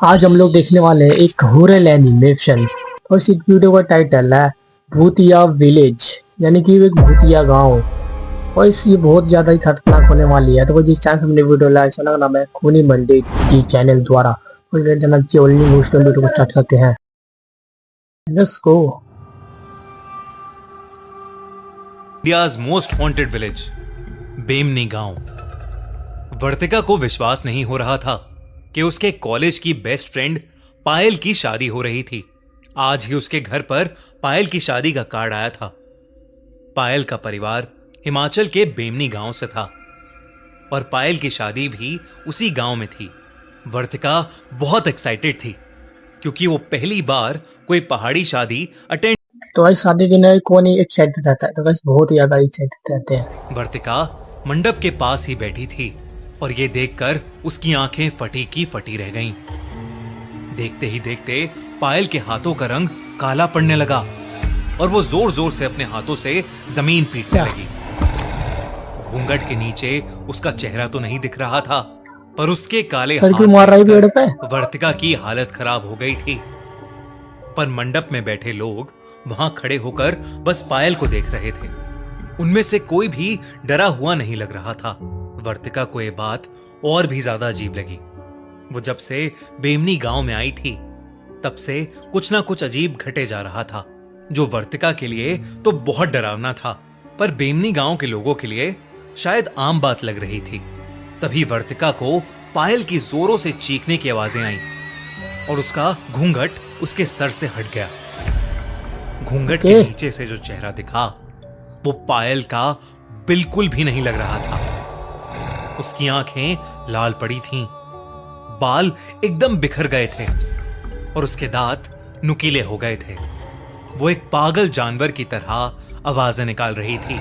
आज हम लोग देखने वाले हैं एक हॉरर एनिमेशन और इस वीडियो का टाइटल है भूतिया विलेज, यानी कि एक भूतिया गांव। और इस ये बहुत ज्यादा ही खतरनाक होने वाली है। तो कोई जिस चांस हमने वीडियो लाइक चैनल का नाम है खूनी मंडी जी चैनल द्वारा वीडियो को स्टार्ट करते हैं। Let's go. India's most haunted village, Bemni गांव। वर्तिका को विश्वास नहीं हो रहा था कि उसके कॉलेज की बेस्ट फ्रेंड पायल की शादी हो रही थी। आज ही उसके घर पर पायल की शादी का कार्ड आया था। पायल का परिवार हिमाचल के बेमनी गांव से था और पायल की शादी भी उसी गांव में थी। वर्तिका बहुत एक्साइटेड थी क्योंकि वो पहली बार कोई पहाड़ी शादी अटेंड। तो आज शादी के लिए कौन ही एक्साइटेड रहता है, तो बस बहुत ही ज्यादा एक्साइटेड रहते हैं। वर्तिका मंडप के पास ही बैठी थी और ये देखकर उसकी आंखें फटी की फटी रह गईं। देखते ही देखते पायल के हाथों का रंग काला पड़ने लगा और वो जोर जोर से अपने हाथों से जमीन पीटने लगी। घूंघट के नीचे उसका चेहरा तो नहीं दिख रहा था, पर उसके काले हाथ मार रही पेड़ पे। वर्तिका की हालत खराब हो गई थी। पर मंडप में बैठे लोग वहां खड़े होकर बस पायल को देख रहे थे। उनमें से कोई भी डरा हुआ नहीं लग रहा था। वर्तिका को यह बात और भी ज्यादा अजीब लगी। वो जब से बेमनी गांव में आई थी तब से कुछ ना कुछ अजीब घटे जा रहा था, जो वर्तिका के लिए तो बहुत डरावना था, पर बेमनी गांव के लोगों के लिए शायद आम बात लग रही थी। तभी वर्तिका को पायल की जोरों से चीखने की आवाजें आईं और उसका घूंघट उसके सर से हट गया। घूंघट के नीचे से जो चेहरा दिखा वो पायल का बिल्कुल भी नहीं लग रहा था। उसकी आंखें लाल पड़ी थीं, बाल एकदम बिखर गए थे और उसके दांत नुकीले हो गए थे। वो एक पागल जानवर की तरह आवाजें निकाल रही थी।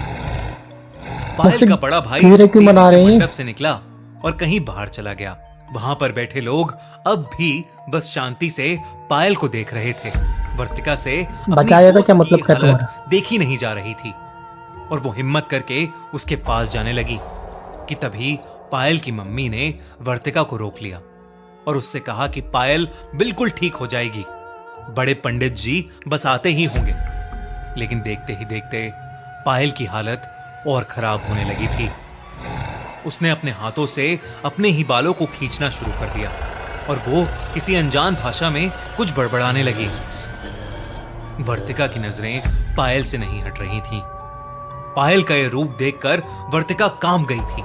पायल का बड़ा भाई मंडप से निकला और कहीं बाहर चला गया। वहां पर बैठे लोग अब भी बस शांति से पायल को देख रहे थे। वर्तिका से बचाया था क्या मतलब हालत देखी नहीं जा रही थी और वो हिम्मत करके उसके पास जाने लगी कि तभी पायल की मम्मी ने वर्तिका को रोक लिया और उससे कहा कि पायल बिल्कुल ठीक हो जाएगी, बड़े पंडित जी बस आते ही होंगे। लेकिन देखते ही देखते पायल की हालत और खराब होने लगी थी। उसने अपने हाथों से अपने ही बालों को खींचना शुरू कर दिया और वो किसी अनजान भाषा में कुछ बड़बड़ाने लगी। वर्तिका की नजरें पायल से नहीं हट रही थीं। पायल का यह रूप देखकर वर्तिका कांप गई थी।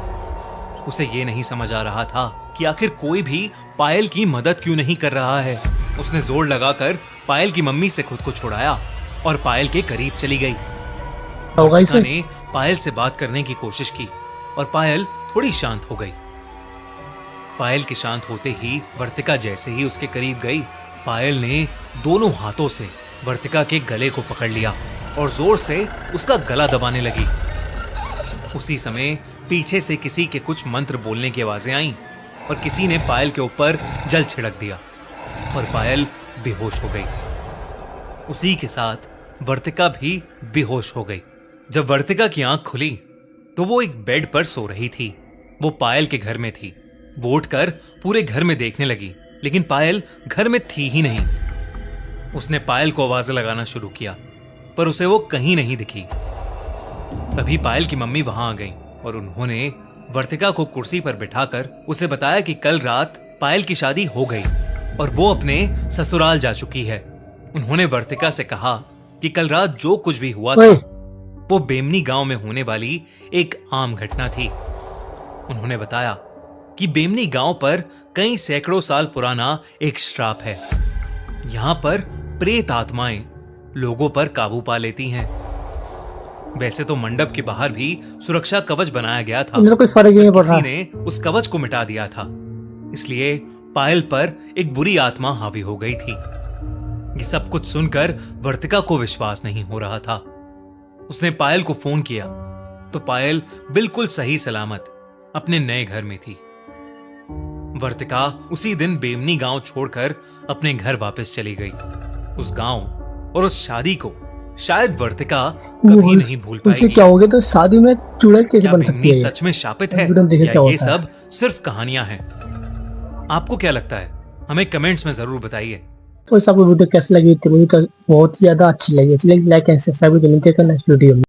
उसे यह नहीं समझ आ रहा था कि आखिर कोई भी पायल की मदद क्यों नहीं कर रहा है। उसने जोर लगाकर पायल की मम्मी से खुद को छुड़ाया और पायल के करीब चली गई। वर्तिका ने पायल से बात करने की कोशिश की और पायल थोड़ी शांत हो गई। पायल के शांत होते ही वर्तिका जैसे ही उसके करीब गई, पायल ने दोनों हाथों से वर्तिका के गले को पकड़ लिया और जोर से उसका गला दबाने लगी। उसी समय पीछे से किसी के कुछ मंत्र बोलने की आवाजें आईं और किसी ने पायल के ऊपर जल छिड़क दिया और पायल बेहोश हो गई। उसी के साथ वर्तिका भी बेहोश हो गई। जब वर्तिका की आंख खुली तो वो एक बेड पर सो रही थी। वो पायल के घर में थी। वो उठकर पूरे घर में देखने लगी, लेकिन पायल घर में थी ही नहीं। उसने पायल को आवाजें लगाना शुरू किया, पर उसे वो कहीं नहीं दिखी। तभी पायल की मम्मी वहां आ गईं और उन्होंने वर्तिका को कुर्सी पर बिठाकर उसे बताया कि कल रात पायल की शादी हो गई और वो अपने ससुराल जा चुकी है। उन्होंने वर्तिका से कहा कि कल रात जो कुछ भी हुआ था वो बेमनी गांव में होने वाली एक आम घटना थी। उन्होंने बताया कि बेमनी गांव पर कई सैकड़ों साल पुराना एक श्राप है। यहां पर प्रेत आत्माएं लोगों पर काबू पा लेती हैं। वैसे तो मंडप के बाहर भी सुरक्षा कवच बनाया गया था, कोई फर्क नहीं पड़ रहा। किसी ने उस कवच को मिटा दिया था, इसलिए पायल पर एक बुरी आत्मा हावी हो गई थी। ये सब कुछ सुनकर वर्तिका को विश्वास नहीं हो रहा था। उसने पायल को फोन किया तो पायल बिल्कुल सही सलामत अपने नए घर में थी। वर्तिका उसी दिन बेमनी गांव छोड़कर अपने घर वापस चली गई। उस गांव और उस शादी को शायद वर्तिका कभी नहीं भूल पाएगी। क्या हो गया तो शादी में चुड़ैल कैसे बन सकती है? सच में शापित है या ये सब सिर्फ कहानियां हैं? आपको क्या लगता है? हमें कमेंट्स में जरूर बताइए। तो इस आपको वीडियो कैसी लगी थी? मुझे तो बहुत ही ज्यादा अच्छी लगी, इसलिए लाइक एंड सब्सक्राइब करना नेक्स्ट वीडियो में।